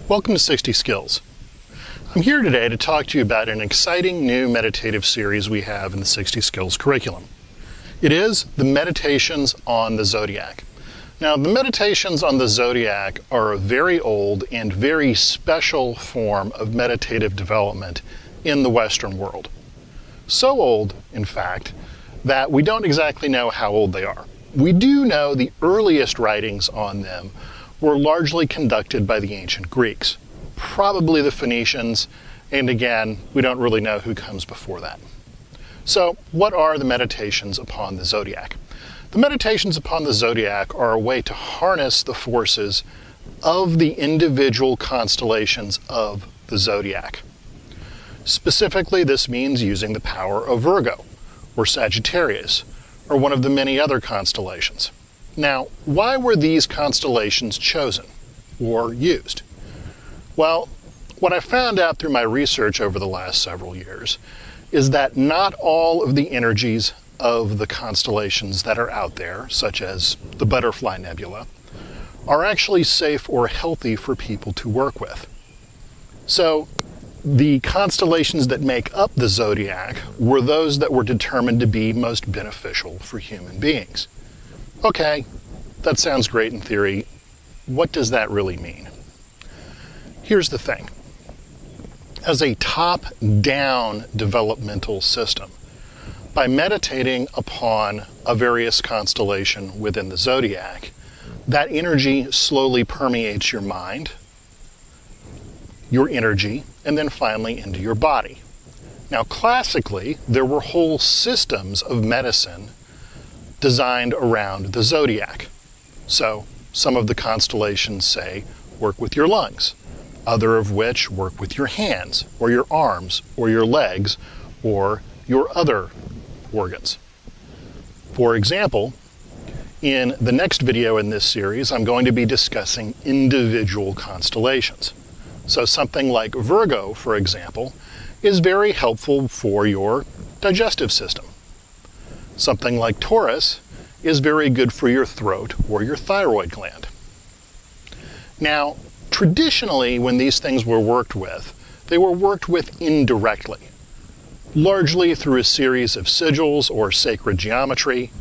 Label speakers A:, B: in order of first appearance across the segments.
A: Welcome to 60 Skills. I'm here today to talk to you about an exciting new meditative series we have in the 60 Skills curriculum. It is the Meditations on the Zodiac. Now, the Meditations on the Zodiac are a very old and very special form of meditative development in the Western world. So old, in fact, that we don't exactly know how old they are. We do know the earliest writings on them were largely conducted by the ancient Greeks, probably the Phoenicians, and again, we don't really know who comes before that. So, what are the Meditations upon the Zodiac? The Meditations upon the Zodiac are a way to harness the forces of the individual constellations of the Zodiac. Specifically, this means using the power of Virgo, or Sagittarius, or one of the many other constellations. Now, why were these constellations chosen, or used? Well, what I found out through my research over the last several years is that not all of the energies of the constellations that are out there, such as the Butterfly Nebula, are actually safe or healthy for people to work with. So, the constellations that make up the Zodiac were those that were determined to be most beneficial for human beings. Okay, that sounds great in theory. What does that really mean? Here's the thing. As a top-down developmental system, by meditating upon a various constellation within the Zodiac, that energy slowly permeates your mind, your energy, and then finally into your body. Now, classically, there were whole systems of medicine designed around the Zodiac. So, some of the constellations say, work with your lungs, other of which work with your hands, or your arms, or your legs, or your other organs. For example, in the next video in this series, I'm going to be discussing individual constellations. So something like Virgo, for example, is very helpful for your digestive system. Something like Taurus is very good for your throat or your thyroid gland. Now, traditionally, when these things were worked with, they were worked with indirectly, largely through a series of sigils or sacred geometry,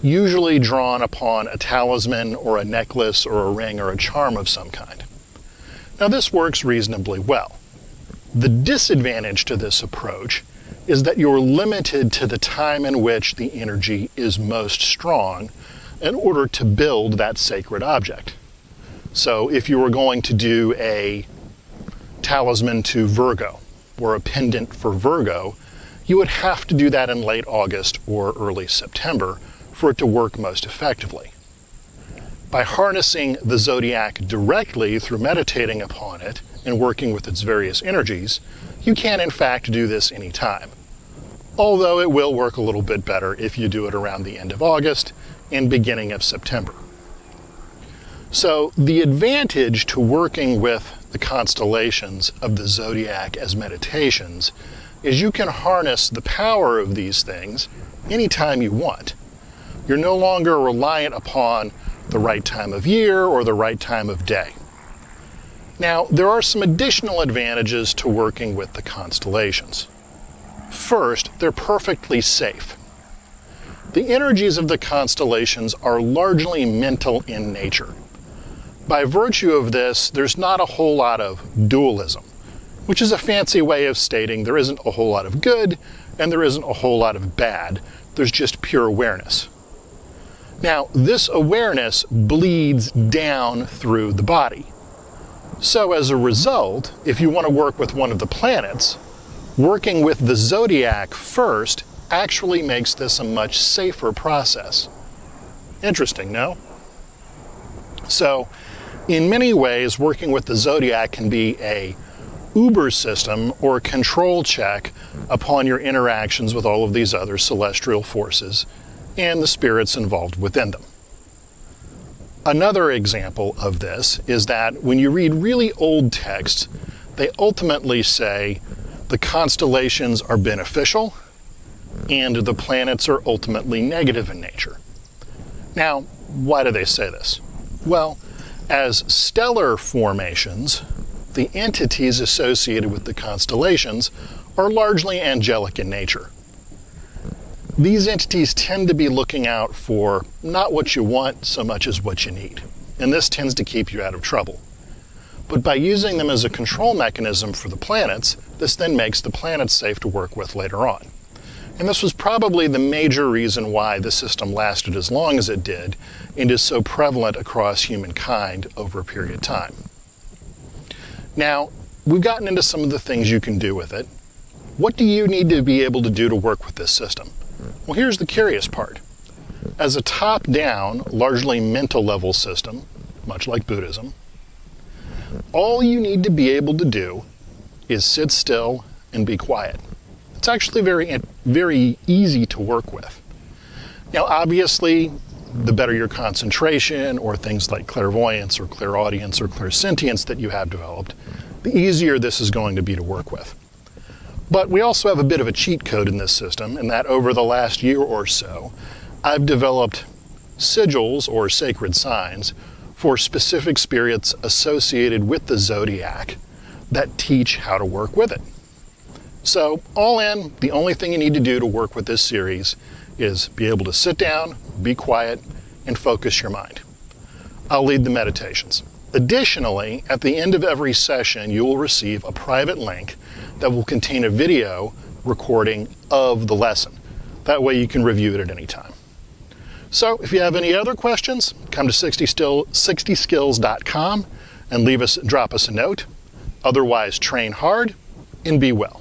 A: usually drawn upon a talisman or a necklace or a ring or a charm of some kind. Now, this works reasonably well. The disadvantage to this approach is that you're limited to the time in which the energy is most strong in order to build that sacred object. So if you were going to do a talisman to Virgo or a pendant for Virgo, you would have to do that in late August or early September for it to work most effectively. By harnessing the Zodiac directly through meditating upon it and working with its various energies, you can in fact do this anytime. Although it will work a little bit better if you do it around the end of August and beginning of September. So the advantage to working with the constellations of the Zodiac as meditations is you can harness the power of these things anytime you want. You're no longer reliant upon the right time of year or the right time of day. Now, there are some additional advantages to working with the constellations. First, they're perfectly safe. The energies of the constellations are largely mental in nature. By virtue of this, there's not a whole lot of dualism, which is a fancy way of stating there isn't a whole lot of good and there isn't a whole lot of bad. There's just pure awareness. Now, this awareness bleeds down through the body. So as a result, if you want to work with one of the planets, working with the Zodiac first actually makes this a much safer process. Interesting, no? So, in many ways, working with the Zodiac can be a Uber system or control check upon your interactions with all of these other celestial forces and the spirits involved within them. Another example of this is that when you read really old texts, they ultimately say the constellations are beneficial and the planets are ultimately negative in nature. Now, why do they say this? Well, as stellar formations, the entities associated with the constellations are largely angelic in nature. These entities tend to be looking out for not what you want so much as what you need, and this tends to keep you out of trouble. But by using them as a control mechanism for the planets, this then makes the planets safe to work with later on. And this was probably the major reason why the system lasted as long as it did and is so prevalent across humankind over a period of time. Now, we've gotten into some of the things you can do with it. What do you need to be able to do to work with this system? Well, here's the curious part. As a top-down, largely mental level system, much like Buddhism, all you need to be able to do is sit still and be quiet. It's actually very easy to work with. Now, obviously, the better your concentration or things like clairvoyance or clairaudience or clairsentience that you have developed, the easier this is going to be to work with. But we also have a bit of a cheat code in this system, in that over the last year or so, I've developed sigils or sacred signs for specific spirits associated with the Zodiac that teach how to work with it. So, all in, the only thing you need to do to work with this series is be able to sit down, be quiet, and focus your mind. I'll lead the meditations. Additionally, at the end of every session, you will receive a private link that will contain a video recording of the lesson. That way you can review it at any time. So, if you have any other questions, come to 60skills.com and drop us a note. Otherwise, train hard and be well.